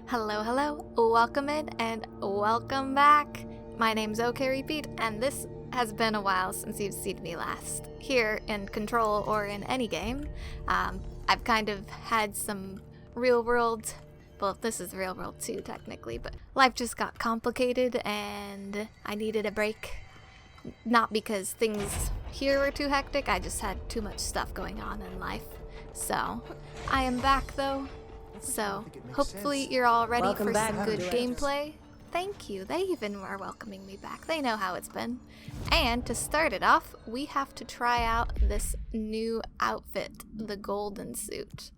Hello, hello, welcome in and welcome back. My name's OKRepeat, and this has been a while since you've seen me last. Here in Control or in any game, I've kind of had some real world, well, this is real world too technically, but life just got complicated and I needed a break. Not because things here were too hectic, I just had too much stuff going on in life. So, I am back though. So, hopefully you're all ready for some good gameplay. Thank you. They even are welcoming me back. They know how it's been. And to start it off, we have to try out this new outfit, the golden suit.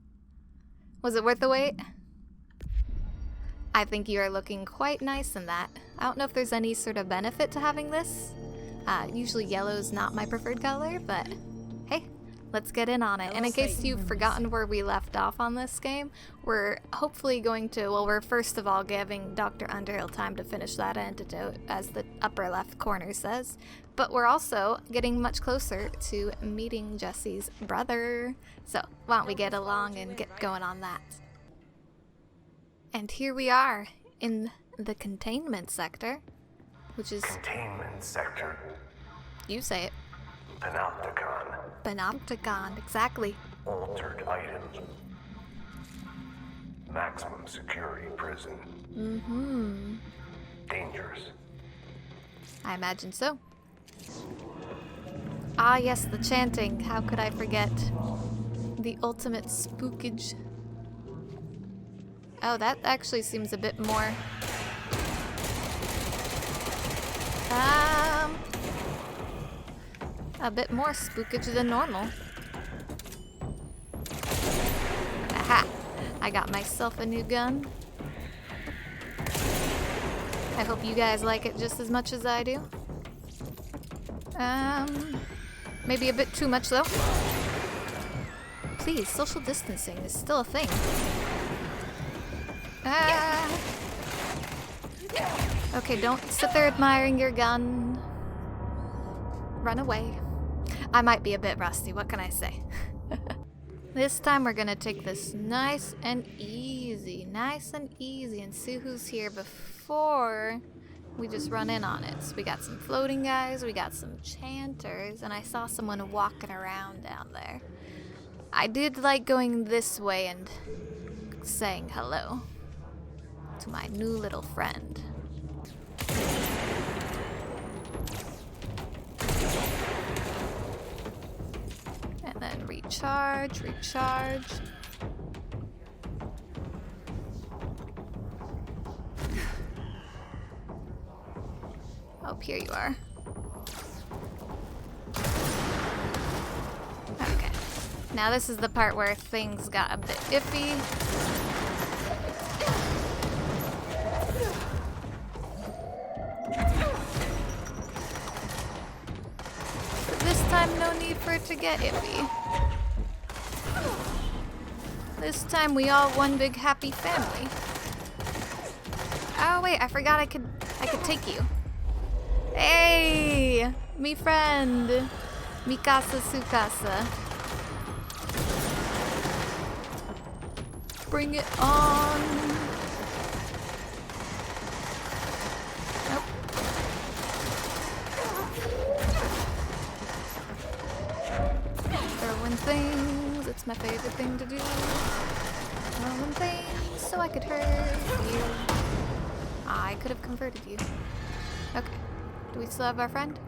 Was it worth the wait? I think you are looking quite nice in that. I don't know if there's any sort of benefit to having this. Usually yellow's not my preferred color, but hey. Let's get in on it. And in case you've forgotten where we left off on this game, we're hopefully going to, well, we're first of all giving Dr. Underhill time to finish that antidote, as the upper left corner says. But we're also getting much closer to meeting Jesse's brother. So why don't we get along and get going on that. And here we are in the containment sector, which is... Containment sector. You say it. Panopticon. Panopticon, exactly. Altered items. Maximum security prison. Mm-hmm. Dangerous. I imagine so. Ah yes, the chanting. How could I forget? The ultimate spookage. Oh, that actually seems a bit more... a bit more spookage than normal. Aha! I got myself a new gun. I hope you guys like it just as much as I do. Maybe a bit too much though. Please, social distancing is still a thing. Okay, don't sit there admiring your gun. Run away. I might be a bit rusty, what can I say? This time we're gonna take this nice and easy, and see who's here before we just run in on it. So we got some floating guys, we got some chanters, and I saw someone walking around down there. I did like going this way and saying hello to my new little friend. And then recharge. Oh, here you are. Okay. Now this is the part where things got a bit iffy. This time, no need for it to get iffy. This time, we all one big happy family. Oh wait, I forgot I could take you. Hey, me friend, Mikasa Sukasa. Bring it on. Nope. Throwing things, it's my favorite thing to do. Throwing things so I could hurt you. I could have converted you. Okay, do we still have our friend?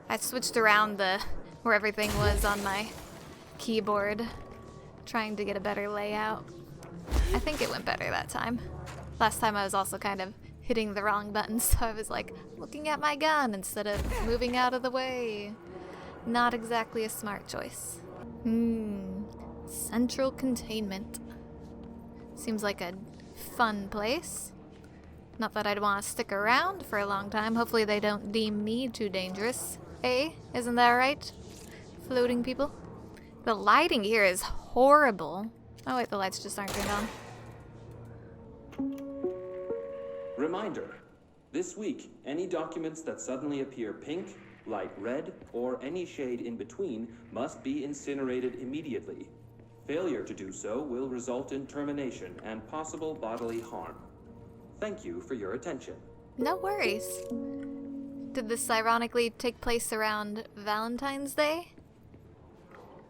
I switched around where everything was on my keyboard, trying to get a better layout. I think it went better that time. Last time I was also kind of hitting the wrong buttons, so I was like looking at my gun instead of moving out of the way. Not exactly a smart choice. Central containment. Seems like a fun place. Not that I'd want to stick around for a long time. Hopefully they don't deem me too dangerous. Eh? Isn't that right? Floating people? The lighting here is horrible. Oh wait, the lights just aren't turned on. Reminder. This week, any documents that suddenly appear pink, light red, or any shade in between must be incinerated immediately. Failure to do so will result in termination and possible bodily harm. Thank you for your attention. No worries. Did this ironically take place around Valentine's Day?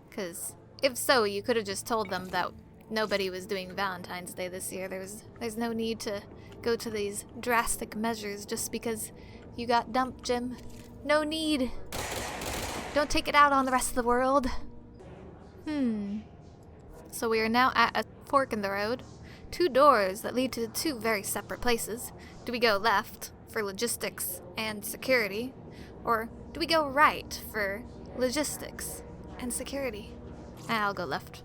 Because if so, you could have just told them that nobody was doing Valentine's Day this year. There's no need to go to these drastic measures just because you got dumped, Jim. No need. Don't take it out on the rest of the world. So we are now at a fork in the road. 2 doors that lead to 2 very separate places. Do we go left for logistics and security? Or do we go right for logistics and security? I'll go left.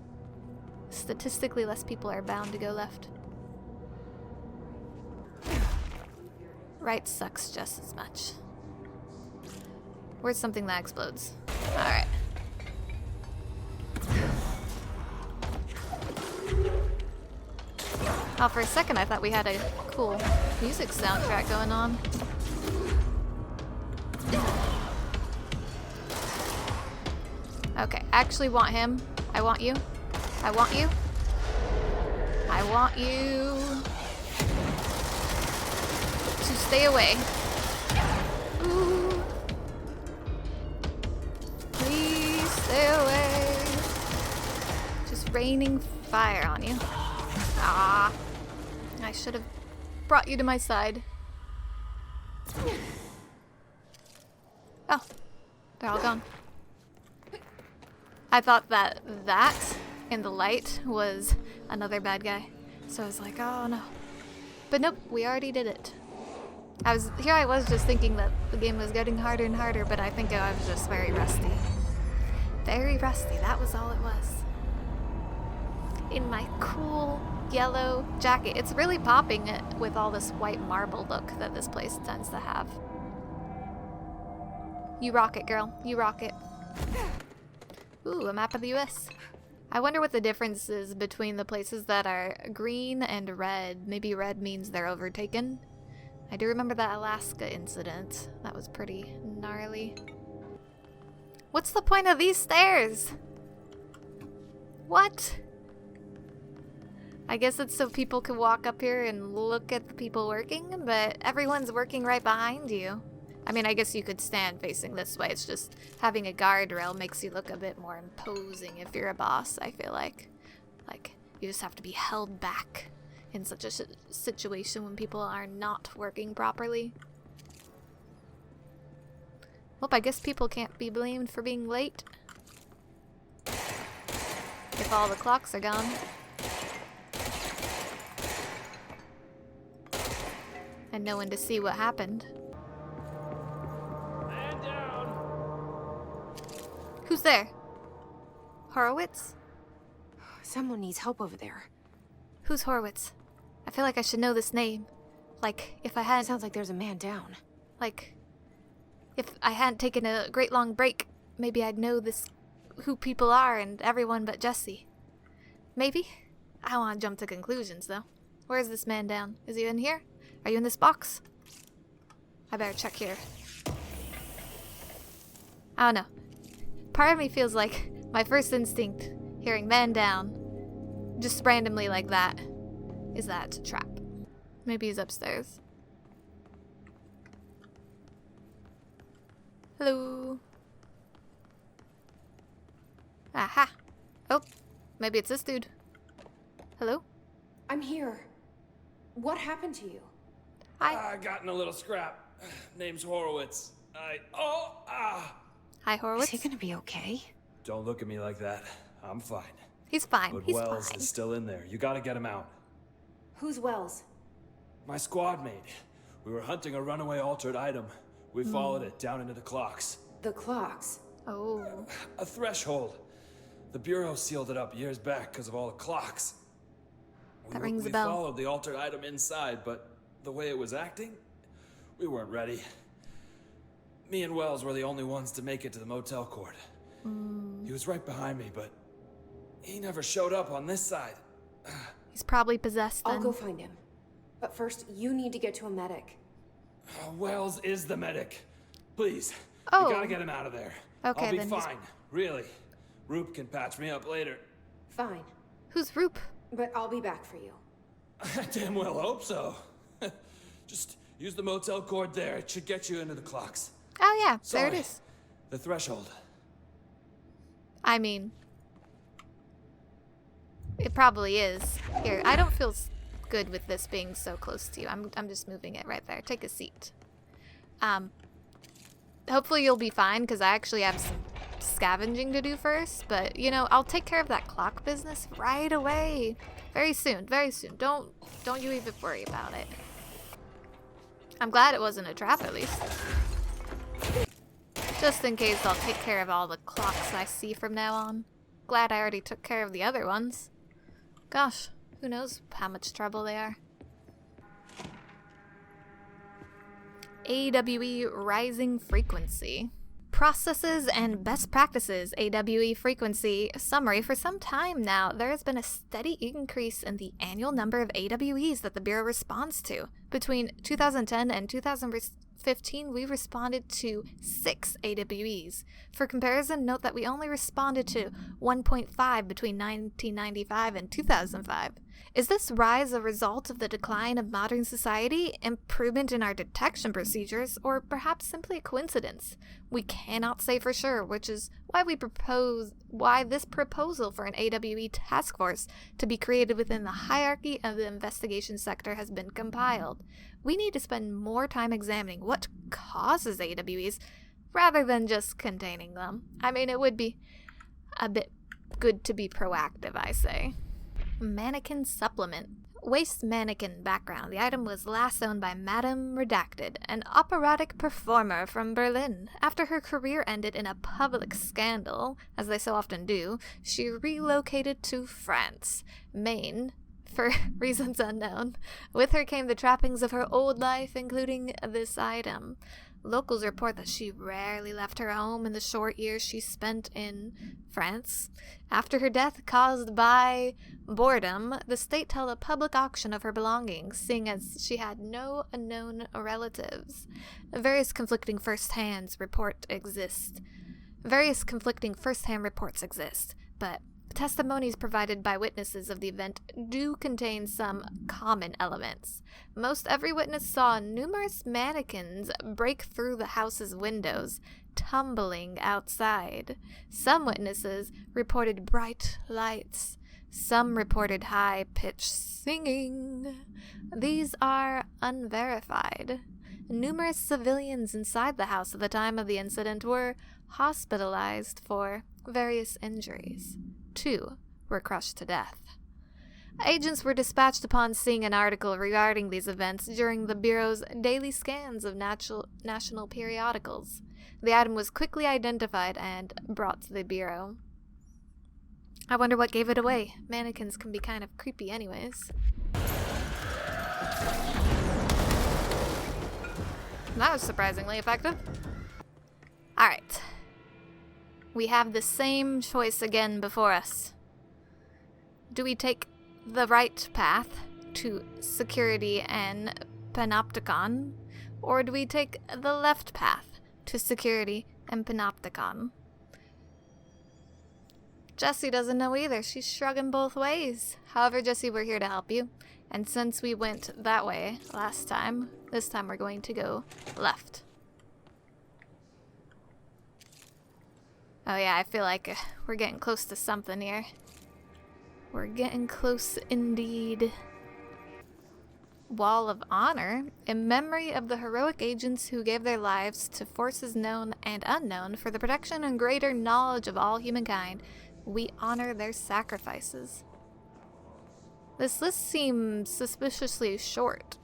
Statistically, less people are bound to go left. Right sucks just as much. Where's something that explodes? Alright. Oh, for a second I thought we had a cool music soundtrack going on. Okay, I actually want him. I want you. I want you. I want you to stay away. Ooh. Please stay away. Just raining fire on you. Ah. I should have brought you to my side. Oh. They're all gone. I thought that in the light was another bad guy. So I was like, oh no. But nope, we already did it. I was just thinking that the game was getting harder and harder, but I think I was just very rusty. Very rusty, that was all it was. In my cool yellow jacket. It's really popping it with all this white marble look that this place tends to have. You rock it, girl. You rock it. Ooh, a map of the US. I wonder what the difference is between the places that are green and red. Maybe red means they're overtaken. I do remember that Alaska incident. That was pretty gnarly. What's the point of these stairs? What? I guess it's so people can walk up here and look at the people working, but everyone's working right behind you. I mean, I guess you could stand facing this way. It's just having a guardrail makes you look a bit more imposing if you're a boss, I feel like. Like, you just have to be held back in such a situation when people are not working properly. Well, I guess people can't be blamed for being late. If all the clocks are gone. And no one to see what happened. Man down. Who's there? Horowitz? Someone needs help over there. Who's Horowitz? I feel like I should know this name. Like, if I hadn't... Sounds like there's a man down. Like, if I hadn't taken a great long break, maybe I'd know who people are and everyone but Jesse. Maybe? I don't want to jump to conclusions, though. Where's this man down? Is he in here? Are you in this box? I better check here. I don't know. Part of me feels like my first instinct, hearing man down, just randomly like that, is that it's a trap. Maybe he's upstairs. Hello? Aha! Oh, maybe it's this dude. Hello? I'm here. What happened to you? Hi. I got in a little scrap. Name's Horowitz. Hi, Is Horowitz. he gonna be okay? Don't look at me like that. I'm fine. He's fine. But He's Wells fine. is still in there. You gotta get him out. Who's Wells? My squad mate. We were hunting a runaway altered item. We followed it down into the clocks. The clocks. Oh. A threshold. The Bureau sealed it up years back because of all the clocks. That rings a We bell. followed the altered item inside, but the way it was acting, we weren't ready. Me and Wells were the only ones to make it to the motel court. He was right behind me, but he never showed up on this side. He's probably possessed then. I'll go find him. But first, you need to get to a medic. Wells is the medic. Please, Oh. you gotta get him out of there. Okay, I'll be then he's- fine, really. Roop can patch me up later. Fine. Who's Roop? But I'll be back for you. I damn well hope so. Just use the motel cord there. It should get you into the clocks. Oh yeah, Sorry. there it is. The threshold. I mean, it probably is. Here, I don't feel good with this being so close to you. I'm just moving it right there. Take a seat. Hopefully you'll be fine, because I actually have some scavenging to do first. But, you know, I'll take care of that clock business right away. Very soon, very soon. Don't you even worry about it. I'm glad it wasn't a trap, at least. Just in case, I'll take care of all the clocks I see from now on. Glad I already took care of the other ones. Gosh, who knows how much trouble they are. AWE Rising Frequency. Processes and best practices, AWE frequency summary. For some time now, there has been a steady increase in the annual number of AWEs that the Bureau responds to. Between 2010 and 2015, we responded to 6 AWEs. For comparison, note that we only responded to 1.5 between 1995 and 2005. Is this rise a result of the decline of modern society, improvement in our detection procedures, or perhaps simply a coincidence? We cannot say for sure, which is why this proposal for an AWE task force to be created within the hierarchy of the investigation sector has been compiled. We need to spend more time examining what causes AWEs rather than just containing them. I mean, it would be a bit good to be proactive, I say. Mannequin supplement. Waste mannequin background. The item was last owned by Madame Redacted, an operatic performer from Berlin. After her career ended in a public scandal, as they so often do, she relocated to France, Maine, for reasons unknown. With her came the trappings of her old life, including this item. Locals report that she rarely left her home in the short years she spent in France. After her death caused by boredom, the state held a public auction of her belongings, seeing as she had no known relatives. Various conflicting first-hand reports exist, but testimonies provided by witnesses of the event do contain some common elements. Most every witness saw numerous mannequins break through the house's windows, tumbling outside. Some witnesses reported bright lights. Some reported high-pitched singing. These are unverified. Numerous civilians inside the house at the time of the incident were hospitalized for various injuries. 2 were crushed to death. Agents were dispatched upon seeing an article regarding these events during the Bureau's daily scans of national periodicals. The item was quickly identified and brought to the Bureau. I wonder what gave it away. Mannequins can be kind of creepy anyways. That was surprisingly effective. Alright. We have the same choice again before us. Do we take the right path to security and panopticon, or do we take the left path to security and panopticon? Jesse doesn't know either. She's shrugging both ways. However, Jesse, we're here to help you. And since we went that way last time, this time we're going to go left. Oh yeah, I feel like we're getting close to something here. We're getting close indeed. Wall of Honor, in memory of the heroic agents who gave their lives to forces known and unknown for the protection and greater knowledge of all humankind. We honor their sacrifices. This list seems suspiciously short.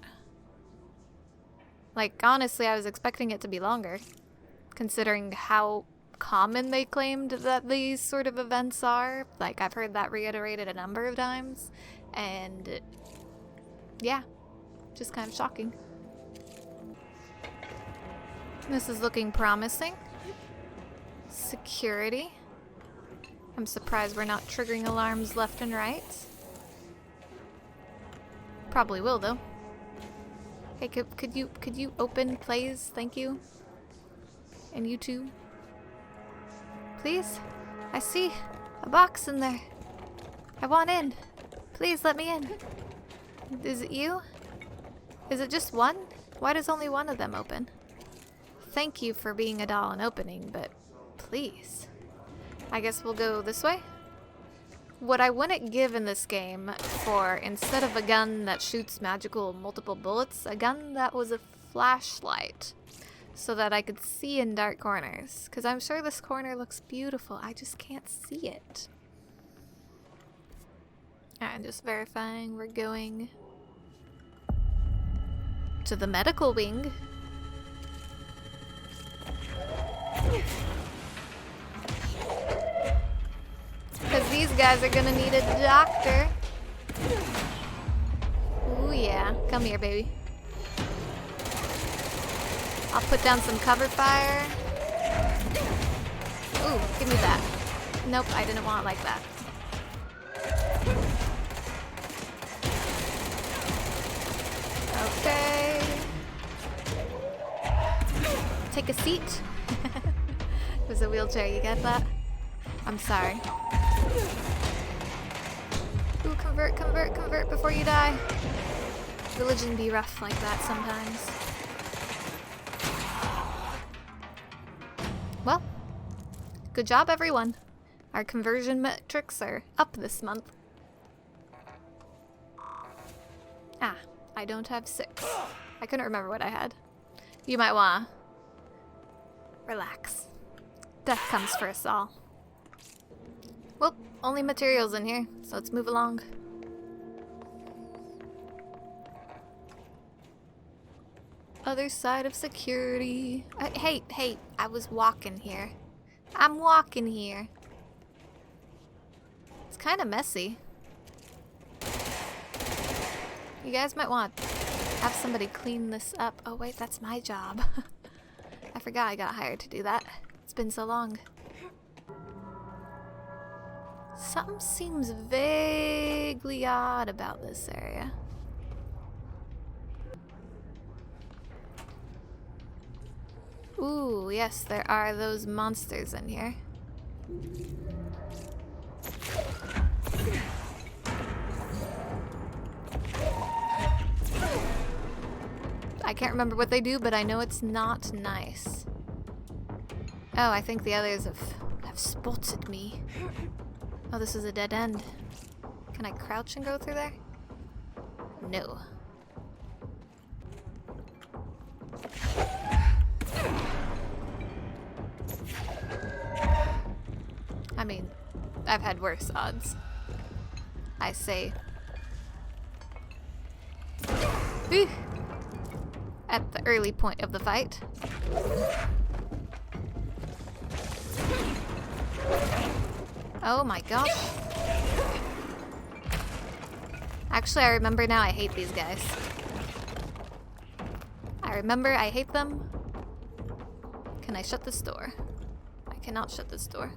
Like, honestly, I was expecting it to be longer, considering how common they claimed that these sort of events are. Like, I've heard that reiterated a number of times, and yeah, just kind of shocking. This is looking promising. Security. I'm surprised we're not triggering alarms left and right. Probably will, though. Hey, could you open, please? Thank you. And you too. Please? I see a box in there. I want in. Please let me in. Is it you? Is it just one? Why does only one of them open? Thank you for being a doll and opening, but please. I guess we'll go this way? What I wouldn't give in this game for, instead of a gun that shoots magical multiple bullets, a gun that was a flashlight so that I could see in dark corners. Because I'm sure this corner looks beautiful. I just can't see it. I'm just verifying we're going to the medical wing. Because these guys are gonna need a doctor. Ooh yeah, come here baby. I'll put down some cover fire. Ooh, give me that. Nope, I didn't want it like that. Okay. Take a seat. It was a wheelchair, you get that? I'm sorry. Ooh, convert before you die. Religion be rough like that sometimes. Well, good job everyone. Our conversion metrics are up this month. Ah, I don't have 6. I couldn't remember what I had. You might wanna relax. Death comes for us all. Well, only materials in here, so let's move along. Other side of security. Hey, I was walking here. I'm walking here. It's kind of messy. You guys might want to have somebody clean this up. Oh wait, that's my job. I forgot I got hired to do that. It's been so long. Something seems vaguely odd about this area. Ooh, yes, there are those monsters in here. I can't remember what they do, but I know it's not nice. Oh, I think the others have spotted me. Oh, this is a dead end. Can I crouch and go through there? No. I mean, I've had worse odds. I say. Whew. At the early point of the fight. Oh my gosh. Actually, I remember now I hate these guys. I remember I hate them. Can I shut this door? I cannot shut this door.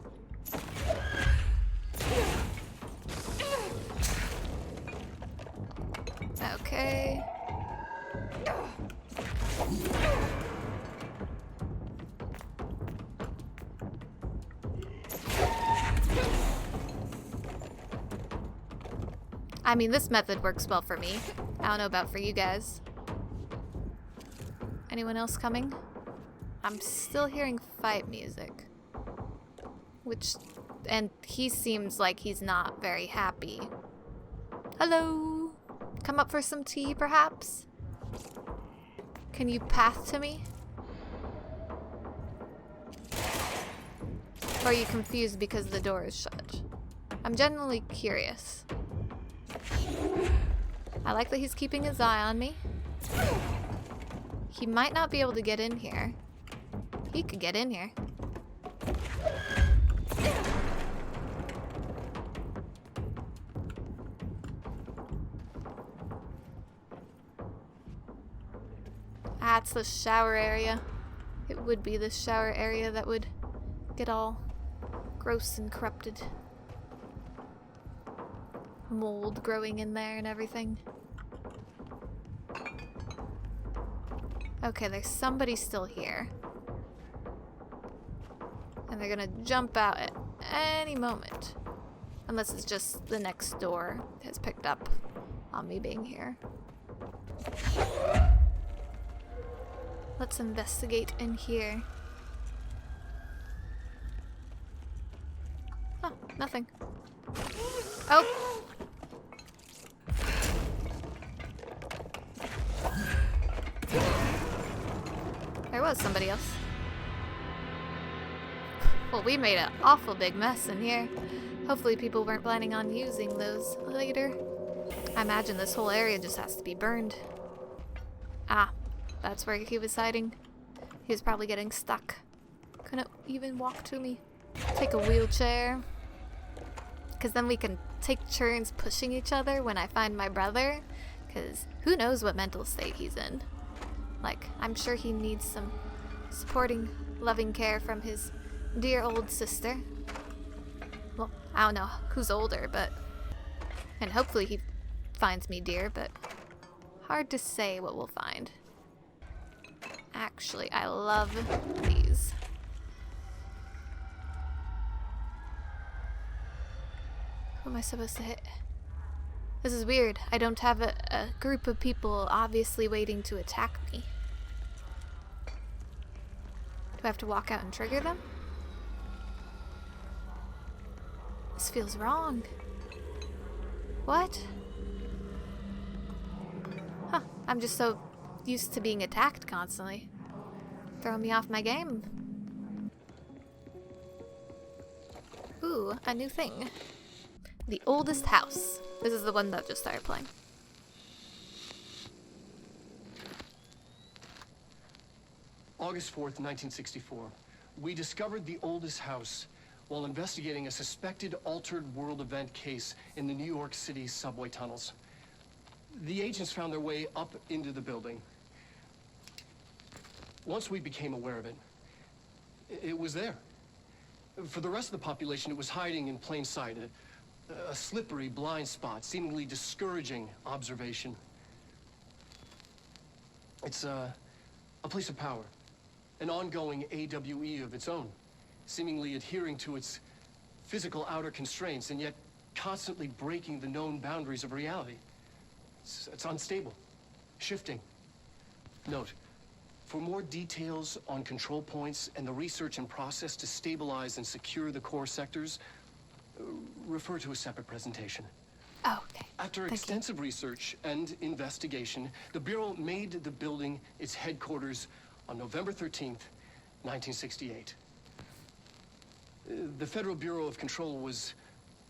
Okay. I mean, this method works well for me. I don't know about for you guys. Anyone else coming? I'm still hearing fight music. And he seems like he's not very happy. Hello? Come up for some tea, perhaps? Can you path to me? Or are you confused because the door is shut? I'm genuinely curious. I like that he's keeping his eye on me. He might not be able to get in here. He could get in here. Ah, it's the shower area. It would be the shower area that would get all gross and corrupted. Mold growing in there and everything. Okay, there's somebody still here. And they're gonna jump out at any moment. Unless it's just the next door has picked up on me being here. Let's investigate in here. Oh, nothing. Oh! There was somebody else. Well, we made an awful big mess in here. Hopefully people weren't planning on using those later. I imagine this whole area just has to be burned. Ah, that's where he was hiding. He was probably getting stuck. Couldn't even walk to me. Take a wheelchair. Because then we can take turns pushing each other when I find my brother. Because who knows what mental state he's in. Like, I'm sure he needs some supporting, loving care from his dear old sister. Well, I don't know who's older, but... And hopefully he finds me dear, but... Hard to say what we'll find. Actually, I love these. Who am I supposed to hit? This is weird. I don't have a group of people obviously waiting to attack me. Do I have to walk out and trigger them? This feels wrong. What? Huh, I'm just so used to being attacked constantly. Throwing me off my game. Ooh, a new thing. The oldest house. This is the one that just started playing. August 4th, 1964. We discovered the oldest house while investigating a suspected altered world event case in the New York City subway tunnels. The agents found their way up into the building. Once we became aware of it, it was there. For the rest of the population, it was hiding in plain sight. A slippery blind spot, seemingly discouraging observation. It's a place of power, an ongoing AWE of its own, seemingly adhering to its physical outer constraints and yet constantly breaking the known boundaries of reality. It's unstable, shifting. Note, for more details on control points and the research and process to stabilize and secure the core sectors, refer to a separate presentation. Oh, okay. After extensive research and investigation, the Bureau made the building its headquarters on November 13th, 1968. The Federal Bureau of Control was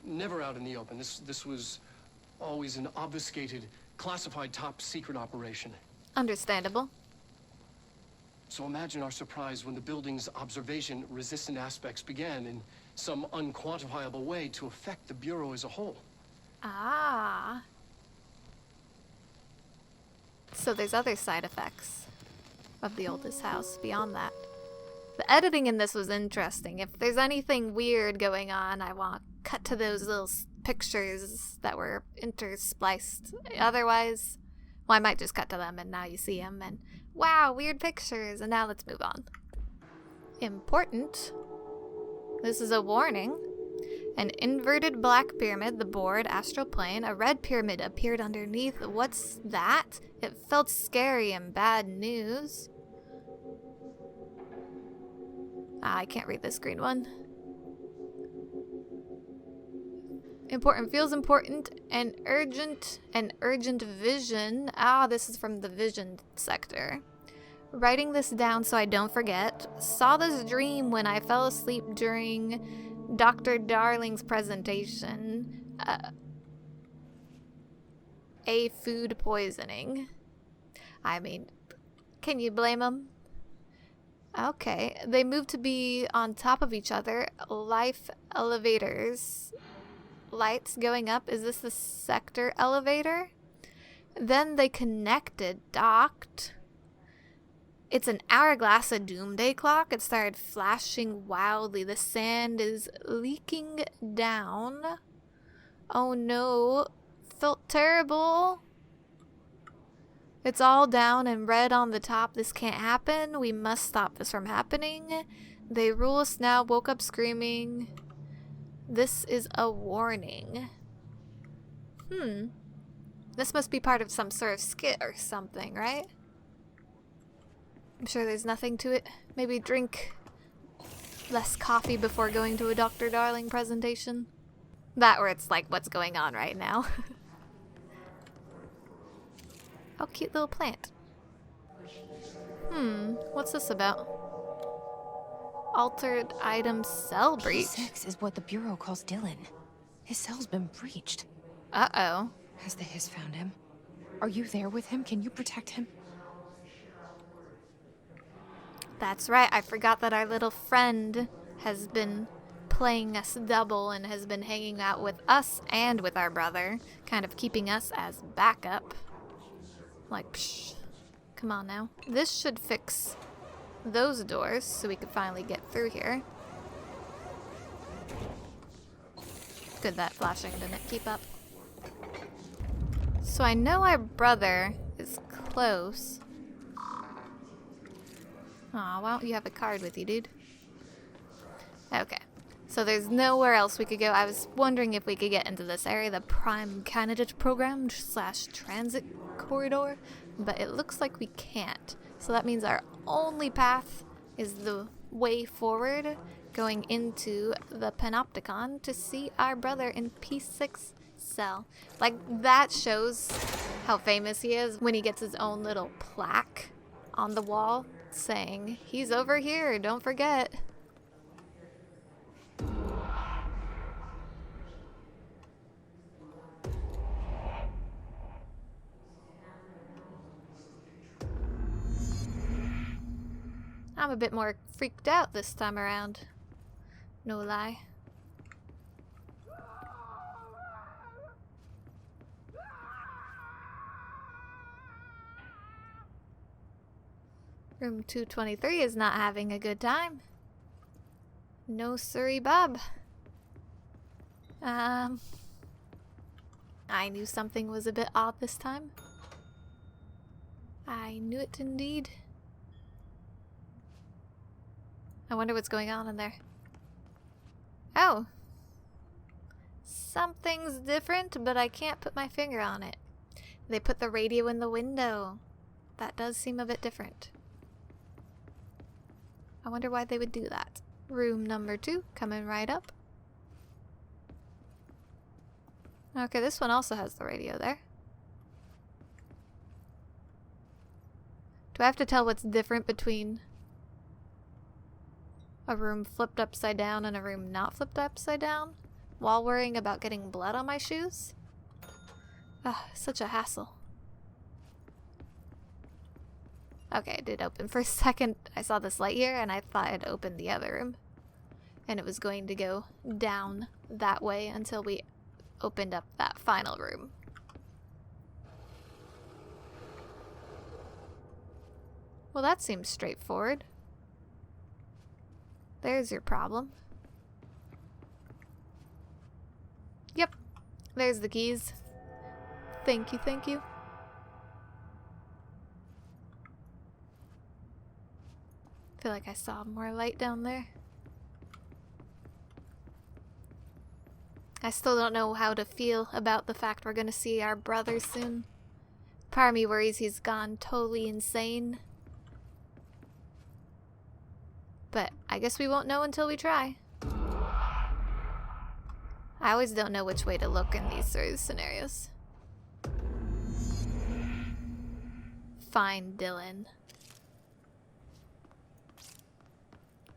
never out in the open. This was always an obfuscated, classified top secret operation. Understandable. So imagine our surprise when the building's observation-resistant aspects began in some unquantifiable way to affect the Bureau as a whole. Ah. So there's other side effects of the oldest house beyond that. The editing in this was interesting. If there's anything weird going on, I want cut to those little pictures that were interspliced. Otherwise, well, I might just cut to them and now you see them and wow, weird pictures. And now let's move on. Important. This is a warning. An inverted black pyramid, the board, astral plane. A red pyramid appeared underneath. What's that? It felt scary and bad news. I can't read this green one. Important, feels important, and urgent vision. Ah, this is from the vision sector. Writing this down so I don't forget. Saw this dream when I fell asleep during Dr. Darling's presentation. A food poisoning. I mean, can you blame them? Okay, they move to be on top of each other. Life elevators. Lights going up. Is this the sector elevator? Then they connected, docked. It's an hourglass, a doomsday clock. It started flashing wildly. The sand is leaking down. Oh no. Felt terrible. It's all down and red on the top. This can't happen. We must stop this from happening. They rule us now. Woke up screaming. This is a warning. This must be part of some sort of skit or something, right? I'm sure there's nothing to it. Maybe drink less coffee before going to a Dr. Darling presentation. That, or it's like what's going on right now. Oh, cute little plant. What's this about? Altered item cell breach. P6 is what the Bureau calls Dylan. His cell's been breached. Uh-oh. Has the Hiss found him? Are you there with him? Can you protect him? That's right, I forgot that our little friend has been playing us double and has been hanging out with us and with our brother, kind of keeping us as backup. Like, psh, come on now. This should fix those doors so we could finally get through here. Good, that flashing didn't keep up. So I know our brother is close. Aw, why don't you have a card with you, dude? Okay. So there's nowhere else we could go. I was wondering if we could get into this area, the Prime Candidate Program / Transit Corridor, but it looks like we can't. So that means our only path is the way forward, going into the Panopticon to see our brother in P6 cell. Like, that shows how famous he is when he gets his own little plaque on the wall saying, "He's over here, don't forget." I'm a bit more freaked out this time around. No lie. Room 223 is not having a good time. No siree, Bob. I knew something was a bit odd this time. I knew it indeed. I wonder what's going on in there. Oh. Something's different, but I can't put my finger on it. They put the radio in the window. That does seem a bit different. I wonder why they would do that. Room number 2, coming right up. Okay, this one also has the radio there. Do I have to tell what's different between a room flipped upside down and a room not flipped upside down while worrying about getting blood on my shoes? Ugh, such a hassle. Okay, it did open. For a second, I saw this light here, and I thought it opened the other room. And it was going to go down that way until we opened up that final room. Well, that seems straightforward. There's your problem. Yep, there's the keys. Thank you, thank you. I feel like I saw more light down there. I still don't know how to feel about the fact we're gonna see our brother soon. Part of me worries he's gone totally insane. But I guess we won't know until we try. I always don't know which way to look in these sort of scenarios. Find Dylan.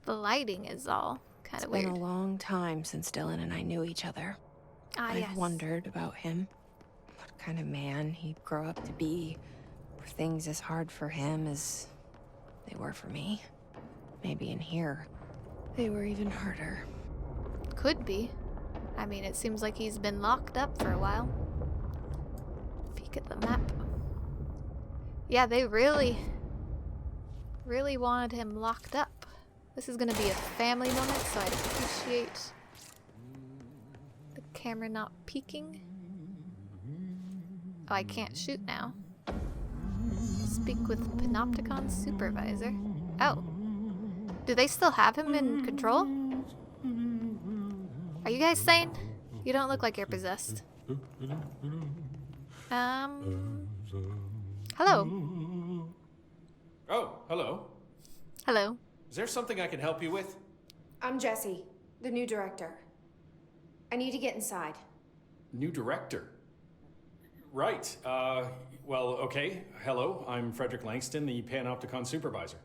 The lighting is all kind of weird. It's been a long time since Dylan and I knew each other. I've wondered about him. What kind of man he'd grow up to be. Were things as hard for him as they were for me? Maybe in here, they were even harder. Could be. I mean, it seems like he's been locked up for a while. Peek at the map. Yeah, they really wanted him locked up. This is gonna be a family moment, so I'd appreciate the camera not peeking. Oh, I can't shoot now. Speak with Panopticon supervisor. Oh. Do they still have him in control? Are you guys sane? You don't look like you're possessed. Hello. Oh, hello. Hello. Is there something I can help you with? I'm Jesse, the new director. I need to get inside. New director? Right. Well, okay. Hello, I'm Frederick Langston, the Panopticon supervisor.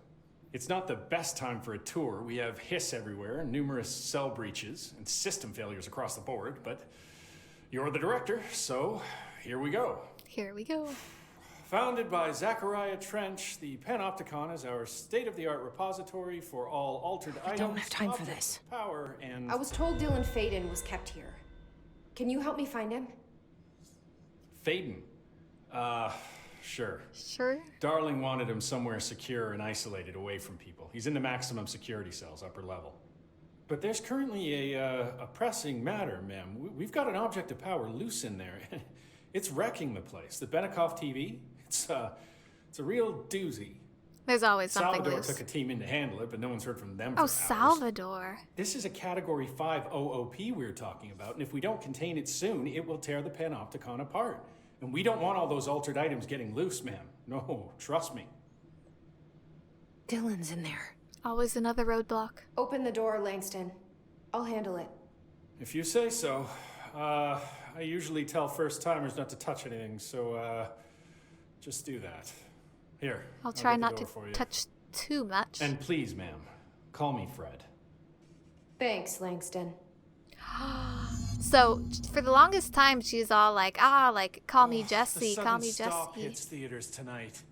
It's not the best time for a tour. We have hiss everywhere, numerous cell breaches, and system failures across the board, but you're the director, so here we go. Here we go. Founded by Zachariah Trench, the Panopticon is our state-of-the-art repository for all altered items. I don't have time for objects this. of power, and I was told Dylan Faden was kept here. Can you help me find him? Faden. Sure. Sure. Darling wanted him somewhere secure and isolated away from people. He's in the maximum security cells, upper level. But there's currently a pressing matter, ma'am. We've got an object of power loose in there. It's wrecking the place. The Benikoff TV, it's a real doozy. There's always something Salvador loose. took a team in to handle it, but no one's heard from them for Oh, hours. Salvador. This is a Category 5 OOP we're talking about, and if we don't contain it soon, it will tear the Panopticon apart. And we don't want all those altered items getting loose, ma'am. No, trust me. Dylan's in there. Always another roadblock. Open the door, Langston. I'll handle it. If you say so. I usually tell first-timers not to touch anything, so, just do that. Here, I'll try get the not door to for you. touch too much. And please, ma'am, call me Fred. Thanks, Langston. So, for the longest time, she's all like, call me Jesse, The call me Sudden Stop Jesse. hits theaters tonight.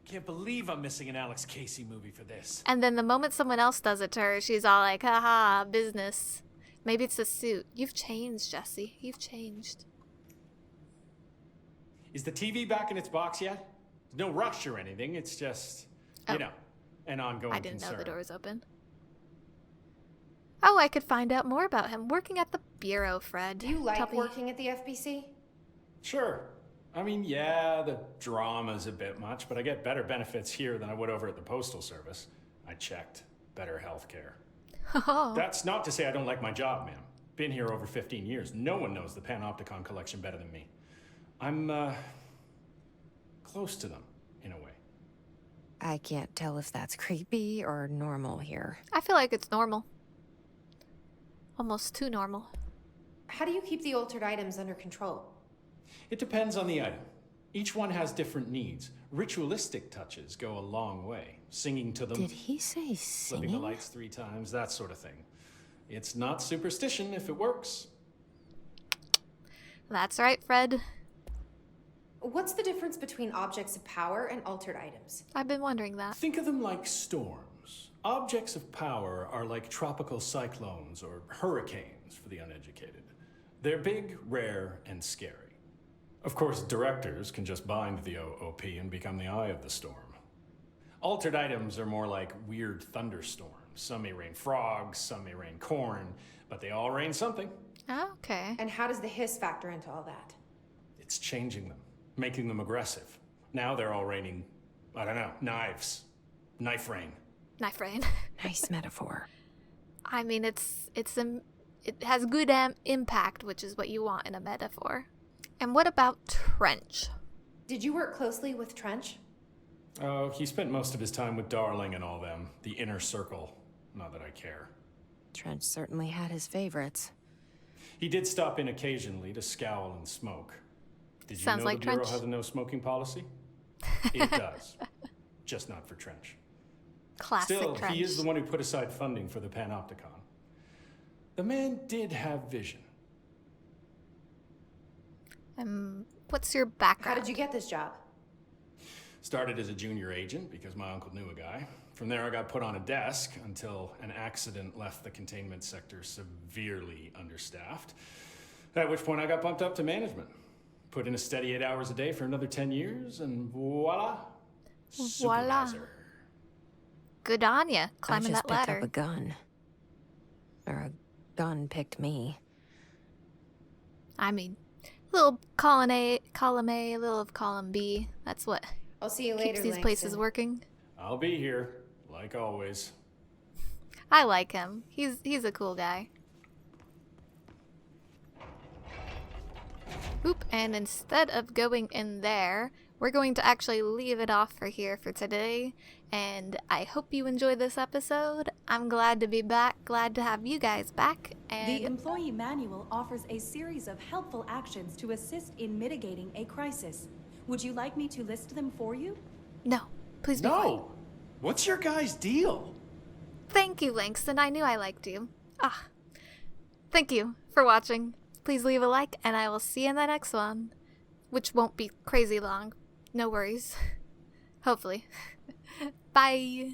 Can't believe I'm missing an Alex Casey movie for this. And then the moment someone else does it to her, she's all like, haha, business. Maybe it's a suit. You've changed, Jesse. You've changed. Is the TV back in its box yet? No rush or anything. It's just, you know, an ongoing I didn't concern. know the door was open. Oh, I could find out more about him working at the Bureau, Fred. Do you like Tell me- working at the FBC? Sure. I mean, yeah, the drama's a bit much, but I get better benefits here than I would over at the Postal Service. I checked. Better healthcare. Oh. That's not to say I don't like my job, ma'am. Been here over 15 years. No one knows the Panopticon collection better than me. I'm, close to them, in a way. I can't tell if that's creepy or normal here. I feel like it's normal. Almost too normal. How do you keep the altered items under control? It depends on the item. Each one has different needs. Ritualistic touches go a long way. Singing to them, Did he say flipping the singing? lights 3 times, that sort of thing. It's not superstition if it works. That's right, Fred. What's the difference between objects of power and altered items? I've been wondering that. Think of them like storms. Objects of power are like tropical cyclones or hurricanes for the uneducated. They're big, rare, and scary. Of course, directors can just bind the OOP and become the eye of the storm. Altered items are more like weird thunderstorms. Some may rain frogs, some may rain corn, but they all rain something. Okay. And how does the hiss factor into all that? It's changing them, making them aggressive. Now they're all raining, I don't know, knives. Knife rain. Knife rain. Nice metaphor. I mean, it has good impact, which is what you want in a metaphor. And what about Trench? Did you work closely with Trench? Oh, he spent most of his time with Darling and all them. The inner circle. Not that I care. Trench certainly had his favorites. He did stop in occasionally to scowl and smoke. Did you Sounds know like the Bureau Trench. has a no smoking policy? It does. Just not for Trench. Classic Still, Trench. he is the one who put aside funding for the Panopticon. The man did have vision. What's your How background? did you get this job? Started as a junior agent because my uncle knew a guy. From there, I got put on a desk until an accident left the containment sector severely understaffed. At which point, I got bumped up to management. Put in a steady 8 hours a day for another 10 years, and voila, Voila. supervisor. Good on ya, climbing I just that picked ladder. up a gun. Or a gun picked me. I mean, little column A, little of column B. That's what I'll see you later, keeps these Langston. places working. I'll be here, like always. I like him. He's a cool guy. Oop, and instead of going in there, we're going to actually leave it off for here for today. And I hope you enjoyed this episode. I'm glad to be back, glad to have you guys back. And the employee manual offers a series of helpful actions to assist in mitigating a crisis. Would you like me to list them for you? No, please be quiet. No! What's your guys' deal? Thank you, Langston. I knew I liked you. Thank you for watching. Please leave a like, and I will see you in the next one. Which won't be crazy long. No worries. Hopefully. Bye.